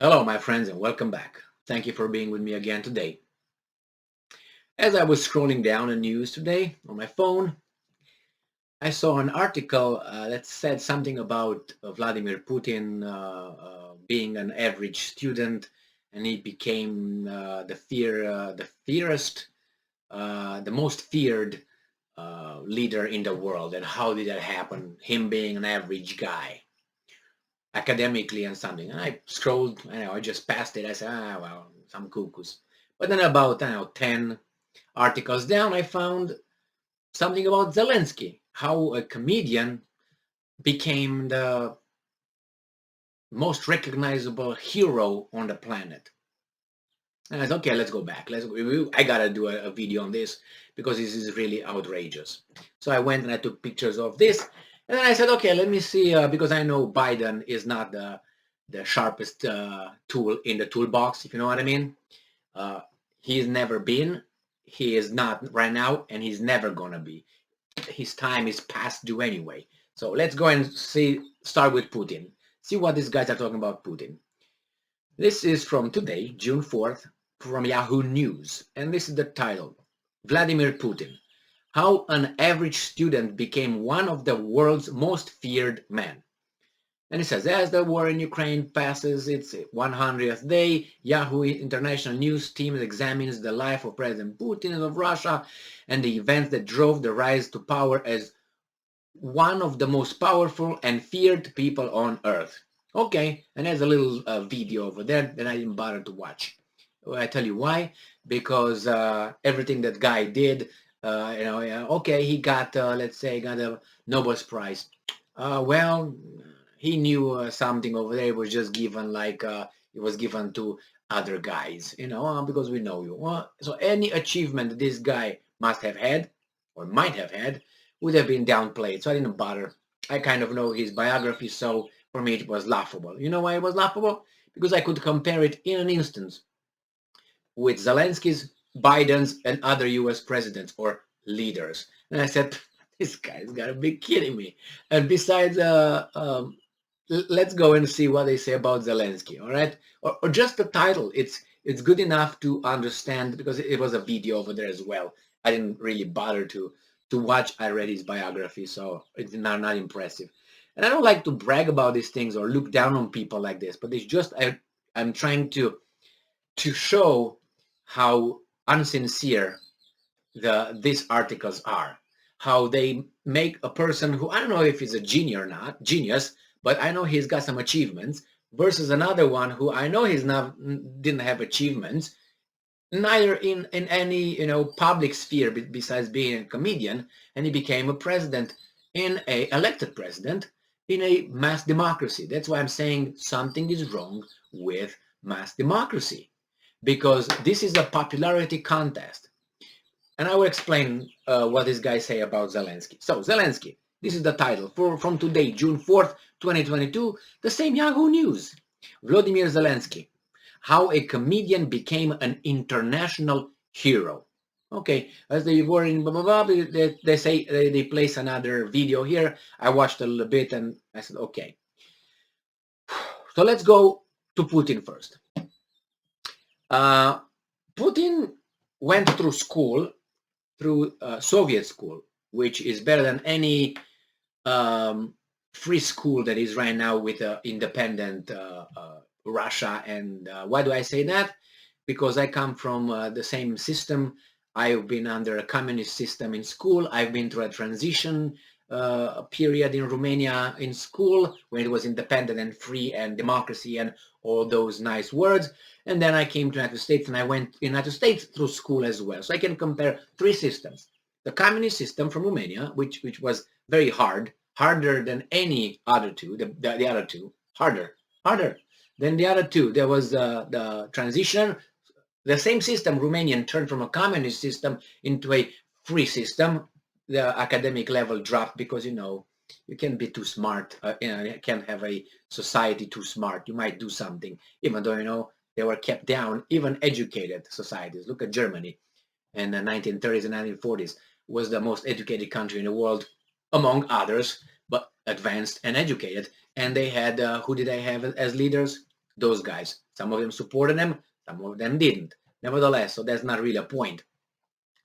Hello, my friends, and welcome back. Thank you for being with me again today. As I was scrolling down the news today on my phone, I saw an article that said something about Vladimir Putin being an average student, and he became the most feared leader in the world. And how did that happen? Him being an average guy, academically and something. And I scrolled, I just passed it. I said, well, some cuckoos. But then about, 10 articles down, I found something about Zelensky, how a comedian became the most recognizable hero on the planet. And I said, okay, let's go back. I gotta do a video on this because this is really outrageous. So I went and I took pictures of this, and then I said, okay, let me see, because I know Biden is not the sharpest tool in the toolbox, if you know what I mean. Uh, he's never been, he is not right now, and he's never gonna be. His time is past due anyway. So let's go and start with Putin. See what these guys are talking about Putin. This is from today, June 4th, from Yahoo News, and this is the title: Vladimir Putin, how an average student became one of the world's most feared men. And it says, as the war in Ukraine passes its 100th day, Yahoo International News team examines the life of President Putin of Russia and the events that drove the rise to power as one of the most powerful and feared people on earth. Okay, and there's a little video over there that I didn't bother to watch. Well, I tell you why. Because everything that guy did, okay, he got, let's say, got a Nobel's Prize. Well, he knew something over there. It was just given like it was given to other guys, because we know you. So any achievement this guy must have had or might have had would have been downplayed. So I didn't bother. I kind of know his biography, so for me it was laughable. You know why it was laughable? Because I could compare it in an instance with Zelensky's, Biden's, and other US presidents or leaders. And I said, this guy's got to be kidding me. And besides, let's go and see what they say about Zelensky, all right? Or just the title. It's good enough to understand because it was a video over there as well. I didn't really bother to watch. I read his biography, so it's not impressive. And I don't like to brag about these things or look down on people like this, but it's just I'm trying to show how unsincere these articles are, how they make a person who, I don't know if he's a genius, but I know he's got some achievements, versus another one who I know he's not didn't have achievements, neither in any public sphere besides being a comedian, and he became a president, in a elected president in a mass democracy. That's why I'm saying something is wrong with mass democracy, because this is a popularity contest. And I will explain what these guys say about Zelensky. So Zelensky, this is the title from today, June 4th, 2022, the same Yahoo News. Vladimir Zelensky, how a comedian became an international hero. Okay, as they were in blah, blah, blah, they say they place another video here. I watched a little bit and I said, okay. So let's go to Putin first. Putin went through school, through Soviet school, which is better than any free school that is right now with independent Russia. And why do I say that? Because I come from the same system. I've been under a communist system in school. I've been through a transition period in Romania in school when it was independent and free and democracy and all those nice words. And then I came to the United States, and I went to the United States through school as well. So I can compare three systems. The communist system from Romania, which was very hard, harder than any other two, the other two, harder than the other two. There was the transition, the same system, Romanian, turned from a communist system into a free system. The academic level dropped because, you can't be too smart. You can't have a society too smart. You might do something, even though, they were kept down. Even educated societies. Look at Germany in the 1930s and 1940s. Was the most educated country in the world, among others, but advanced and educated. And they had, who did they have as leaders? those guys. Some of them supported them, some of them didn't. Nevertheless, so that's not really a point.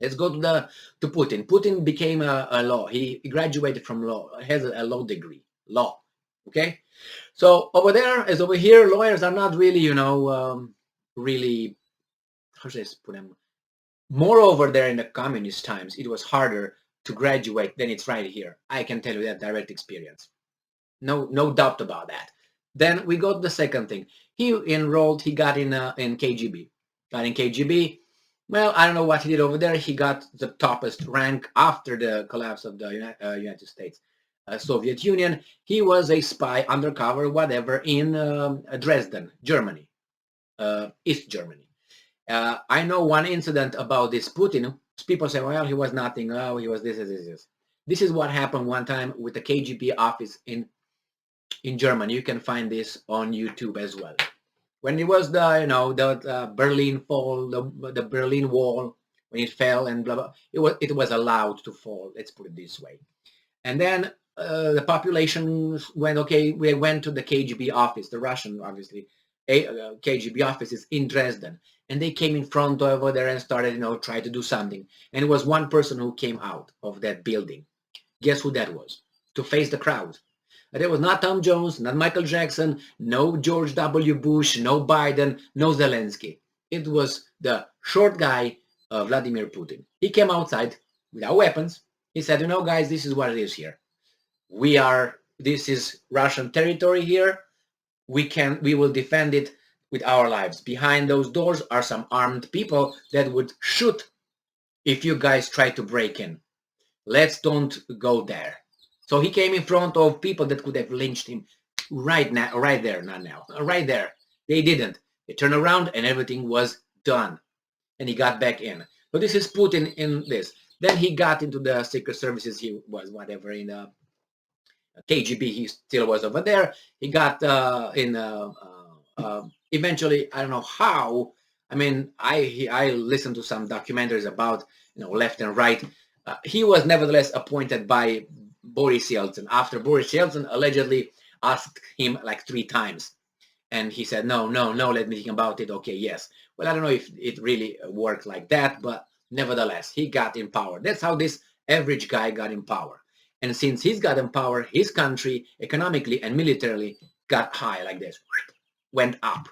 Let's go to Putin. Putin became a law. He graduated from law, has a law degree, law. Okay, so over there as over here, lawyers are not really, really, how should I put them? Moreover, there in the communist times, it was harder to graduate than it's right here. I can tell you that direct experience. No doubt about that. Then we got the second thing. He enrolled. He got in KGB. Got in KGB. Well, I don't know what he did over there. He got the toppest rank after the collapse of the United States, Soviet Union. He was a spy, undercover, whatever, in Dresden, Germany, East Germany. I know one incident about this Putin. People say, well, he was nothing. Oh, he was this. This is what happened one time with the KGB office in Germany. You can find this on YouTube as well. When it was the Berlin fall, the Berlin Wall, when it fell and blah blah, it was allowed to fall. Let's put it this way. And then the population went, okay, we went to the KGB office, the Russian, obviously, KGB offices in Dresden. And they came in front over there and started, try to do something. And it was one person who came out of that building. Guess who that was? To face the crowd. There was not Tom Jones, not Michael Jackson, no George W. Bush, no Biden, no Zelensky. It was the short guy, Vladimir Putin. He came outside without weapons. He said, guys, this is what it is here. This is Russian territory here. We will defend it with our lives. Behind those doors are some armed people that would shoot if you guys try to break in. Let's don't go there. So he came in front of people that could have lynched him right there. They didn't. They turned around and everything was done. And he got back in. So this is Putin in this. Then he got into the secret services. He was whatever in the KGB. He still was over there. He got eventually, I don't know how. I mean, I listened to some documentaries about left and right. He was nevertheless appointed by Boris Yeltsin after Boris Yeltsin allegedly asked him like 3 times. And he said, no, let me think about it. Okay, yes. Well, I don't know if it really worked like that, but nevertheless, he got in power. That's how this average guy got in power. And since he's got in power, his country economically and militarily got high like this, went up.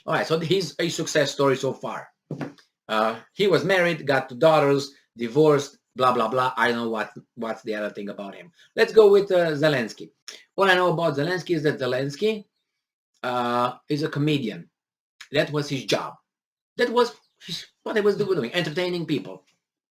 All right, so he's a success story so far. He was married, got 2 daughters, divorced, blah, blah, blah. I don't know what's the other thing about him. Let's go with Zelensky. What I know about Zelensky is that Zelensky is a comedian. That was his job. That was what he was doing, entertaining people.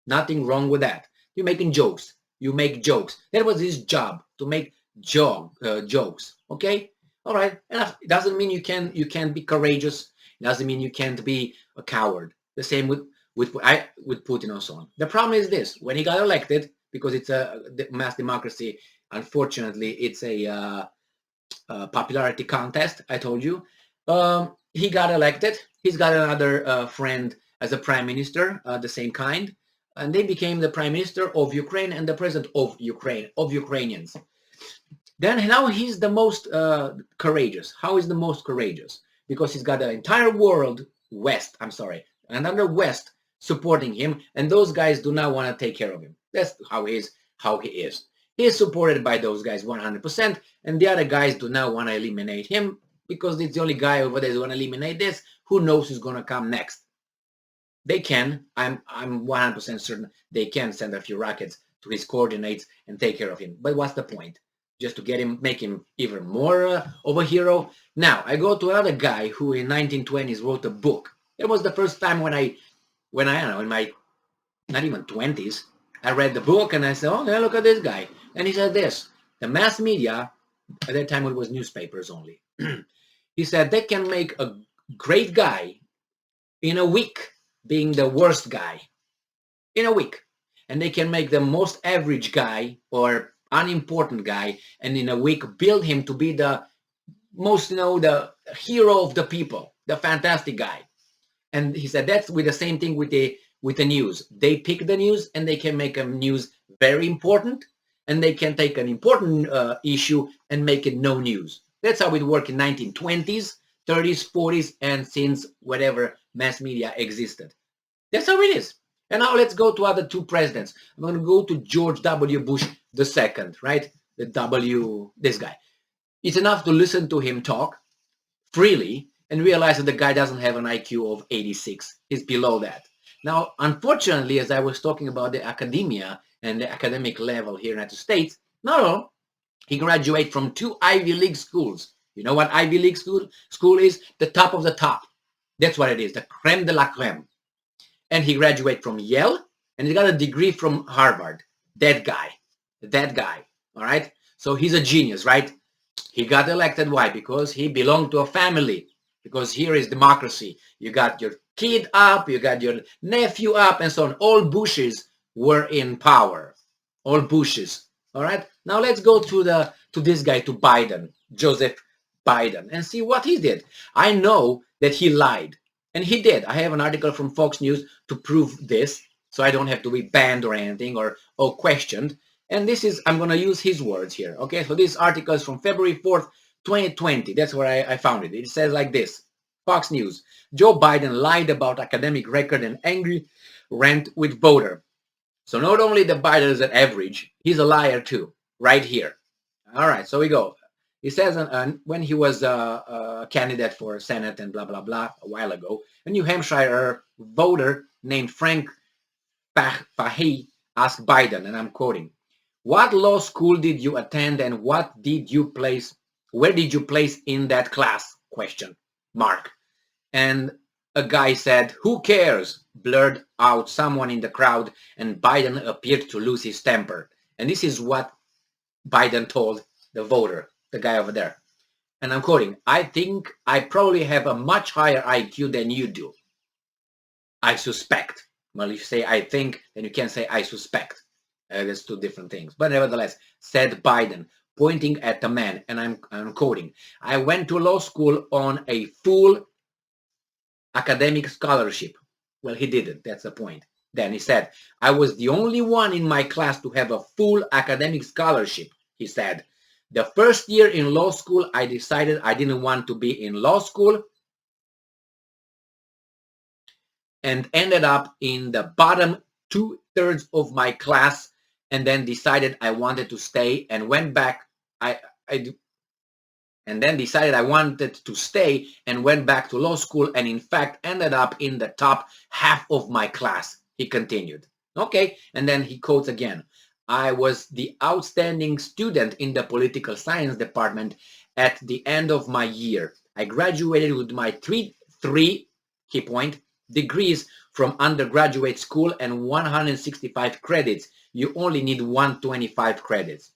Nothing wrong with that. You're making jokes. You make jokes. That was his job, to make jokes. Okay? All right. Enough. It doesn't mean you can't be courageous. It doesn't mean you can't be a coward. The same with Putin and so on. The problem is this: when he got elected, because it's a mass democracy, unfortunately, it's a popularity contest. I told you. He got elected. He's got another friend as a prime minister, the same kind, and they became the prime minister of Ukraine and the president of Ukraine, of Ukrainians. Then now he's the most courageous. How is the most courageous? Because he's got the entire world, another West supporting him, and those guys do not want to take care of him. That's how he is. He is supported by those guys 100%, and the other guys do not want to eliminate him because it's the only guy over there who's going to eliminate this. Who knows who's going to come next? They can. I'm 100% certain they can send a few rockets to his coordinates and take care of him. But what's the point? Just to get him, make him even more of a hero? Now, I go to another guy who in 1920s wrote a book. It was the first time when I don't know, in my not even 20s, I read the book and I said, oh, yeah, look at this guy. And he said this: the mass media, at that time it was newspapers only. He said they can make a great guy in a week being the worst guy. In a week. And they can make the most average guy or unimportant guy, and in a week build him to be the most, the hero of the people, the fantastic guy. And he said that's with the same thing with the news. They pick the news and they can make a news very important, and they can take an important issue and make it no news. That's how it worked in 1920s 30s, 40s, and since whatever mass media existed. That's how it is. And now let's go to other two presidents. I'm going to go to George W. Bush II, right? The W, this guy. It's enough to listen to him talk freely and realize that the guy doesn't have an IQ of 86. He's below that. Now, unfortunately, as I was talking about the academia and the academic level here in the United States, not all. He graduated from 2 Ivy League schools. You know what Ivy League school is? The top of the top. That's what it is, the creme de la creme. And he graduated from Yale, and he got a degree from Harvard. That guy, all right? So he's a genius, right? He got elected. Why? Because he belonged to a family. Because here is democracy. You got your kid up, you got your nephew up, and so on. All Bushes were in power. All Bushes. All right. Now let's go to this guy, to Biden, Joseph Biden, and see what he did. I know that he lied, and he did. I have an article from Fox News to prove this, so I don't have to be banned or anything or questioned. And this is, I'm going to use his words here. Okay, so this article is from February 4th, 2020. That's where I found it. It says like this. Fox News. Joe Biden lied about academic record and angry rant with voter. So not only the Biden is an average, he's a liar too, right here. All right, so we go. He says when he was a candidate for Senate and blah, blah, blah, a while ago, a New Hampshire voter named Frank Fahey asked Biden, and I'm quoting, "What law school did you attend and where did you place in that class?" Question mark. And a guy said, "Who cares?" blurred out someone in the crowd, and Biden appeared to lose his temper. And this is what Biden told the voter, the guy over there. And I'm quoting, "I think I probably have a much higher IQ than you do. I suspect." Well, if you say "I think," then you can't say "I suspect." That's two different things. But nevertheless, said Biden, pointing at the man, and I'm quoting, "I went to law school on a full academic scholarship." Well, he didn't. That's the point. Then he said, "I was the only one in my class to have a full academic scholarship," he said. "The first year in law school, I decided I didn't want to be in law school and ended up in the bottom 2/3 of my class, and then decided I wanted to stay and went back. And then decided I wanted to stay and went back to law school, and in fact ended up in the top half of my class," he continued. Okay, and then he quotes again, "I was the outstanding student in the political science department at the end of my year. I graduated with my three key point, degrees from undergraduate school and 165 credits. You only need 125 credits.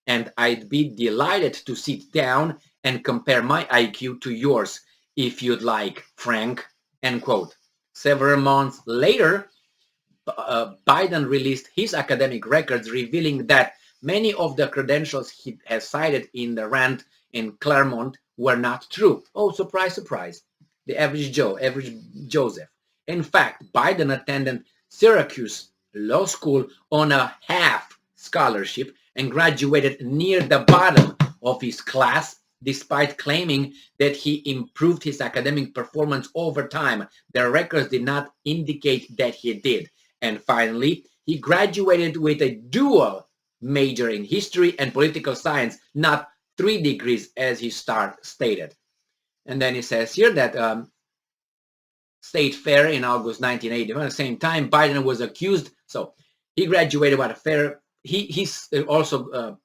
And I'd be delighted to sit down and compare my IQ to yours if you'd like, Frank," end quote. Several months later, Biden released his academic records, revealing that many of the credentials he has cited in the rant in Claremont were not true. Oh, surprise, surprise. The average Joe, average Joseph. In fact, Biden attended Syracuse Law School on a half scholarship and graduated near the bottom of his class, despite claiming that he improved his academic performance over time. The records did not indicate that he did. And finally, he graduated with a dual major in history and political science, not 3 degrees as he stated. And then he says here that State Fair in August 1981, at the same time, Biden was accused. So he graduated with a fair. He also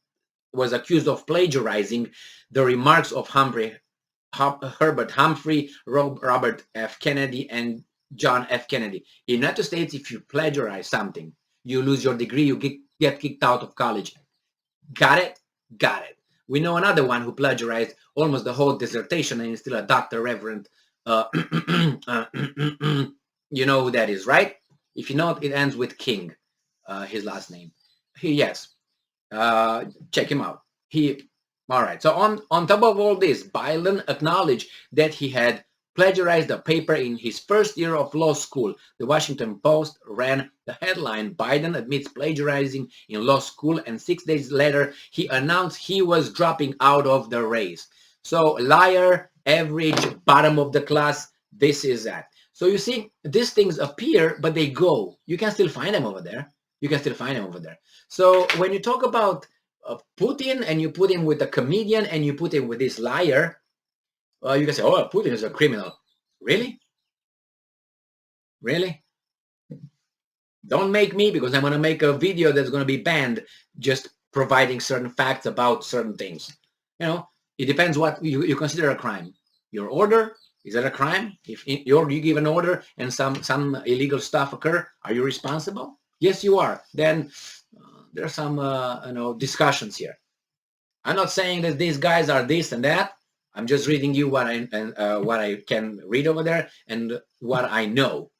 was accused of plagiarizing the remarks of Herbert Humphrey, Robert F. Kennedy, and John F. Kennedy. In the United States, if you plagiarize something, you lose your degree, you get kicked out of college. Got it? Got it. We know another one who plagiarized almost the whole dissertation and is still a doctor, reverend. You know who that is, right? If you know it, it ends with King, his last name. Yes. Check him out. All right. So on top of all this, Biden acknowledged that he had plagiarized a paper in his first year of law school. The Washington Post ran the headline, "Biden admits plagiarizing in law school," and 6 days later, he announced he was dropping out of the race. So liar average, bottom of the class, this is that. So you see, these things appear, but they go. You can still find them over there. You can still find them over there. So when you talk about Putin and you put him with a comedian and you put him with this liar, you can say, oh, Putin is a criminal. Really? Really? Don't make me, because I'm going to make a video that's going to be banned just providing certain facts about certain things. You know, it depends what you consider a crime. Your order, is that a crime? If you give an order and some illegal stuff occur, are you responsible? Yes, you are. Then there's some discussions here. I'm not saying that these guys are this and that. I'm just reading you what I can read over there and what I know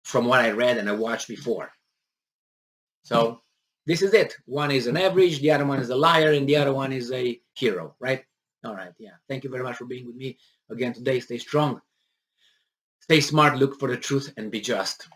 from what I read and I watched before. So this is it. One is an average, the other one is a liar, and the other one is a hero, right? All right, yeah. Thank you very much for being with me again today. Stay strong, stay smart, look for the truth, and be just.